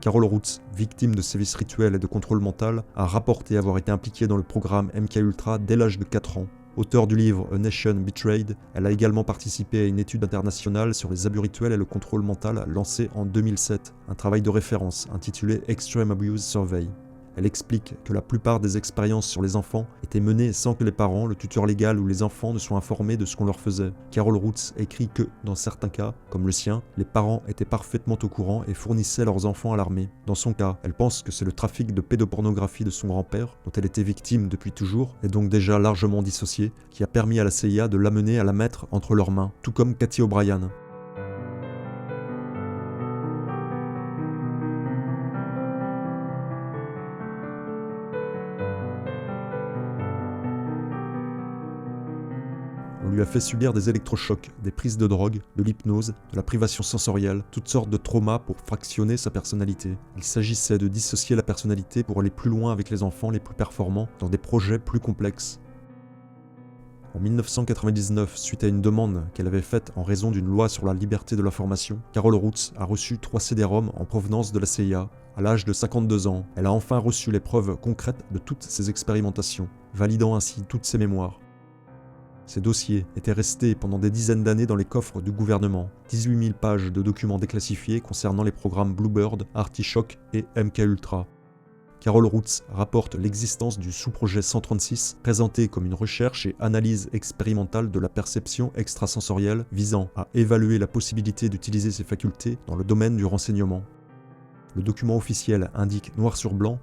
Carol Roots, victime de sévices rituels et de contrôle mental, a rapporté avoir été impliquée dans le programme MKUltra dès l'âge de 4 ans. Auteure du livre A Nation Betrayed, elle a également participé à une étude internationale sur les abus rituels et le contrôle mental lancée en 2007, un travail de référence intitulé Extreme Abuse Survey. Elle explique que la plupart des expériences sur les enfants étaient menées sans que les parents, le tuteur légal ou les enfants ne soient informés de ce qu'on leur faisait. Carol Roots écrit que, dans certains cas, comme le sien, les parents étaient parfaitement au courant et fournissaient leurs enfants à l'armée. Dans son cas, elle pense que c'est le trafic de pédopornographie de son grand-père, dont elle était victime depuis toujours, et donc déjà largement dissociée, qui a permis à la CIA de l'amener à la mettre entre leurs mains, tout comme Cathy O'Brien. On lui a fait subir des électrochocs, des prises de drogue, de l'hypnose, de la privation sensorielle, toutes sortes de traumas pour fractionner sa personnalité. Il s'agissait de dissocier la personnalité pour aller plus loin avec les enfants les plus performants dans des projets plus complexes. En 1999, suite à une demande qu'elle avait faite en raison d'une loi sur la liberté de l'information, Carol Roots a reçu 3 CD-ROM en provenance de la CIA. À l'âge de 52 ans, elle a enfin reçu les preuves concrètes de toutes ses expérimentations, validant ainsi toutes ses mémoires. Ces dossiers étaient restés pendant des dizaines d'années dans les coffres du gouvernement. 18 000 pages de documents déclassifiés concernant les programmes Bluebird, Artichoke et MKUltra. Carol Roots rapporte l'existence du sous-projet 136, présenté comme une recherche et analyse expérimentale de la perception extrasensorielle visant à évaluer la possibilité d'utiliser ses facultés dans le domaine du renseignement. Le document officiel indique noir sur blanc: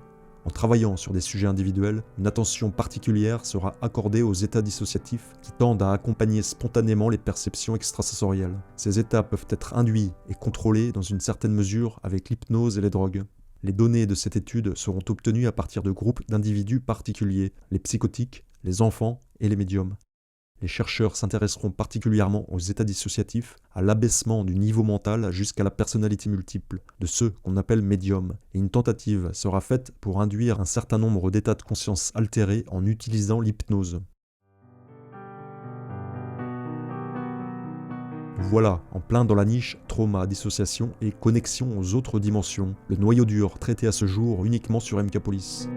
en travaillant sur des sujets individuels, une attention particulière sera accordée aux états dissociatifs qui tendent à accompagner spontanément les perceptions extrasensorielles. Ces états peuvent être induits et contrôlés dans une certaine mesure avec l'hypnose et les drogues. Les données de cette étude seront obtenues à partir de groupes d'individus particuliers, les psychotiques, les enfants et les médiums. Les chercheurs s'intéresseront particulièrement aux états dissociatifs, à l'abaissement du niveau mental jusqu'à la personnalité multiple, de ceux qu'on appelle médiums, et une tentative sera faite pour induire un certain nombre d'états de conscience altérés en utilisant l'hypnose. Voilà, en plein dans la niche trauma, dissociation et connexion aux autres dimensions, le noyau dur traité à ce jour uniquement sur MKPolice.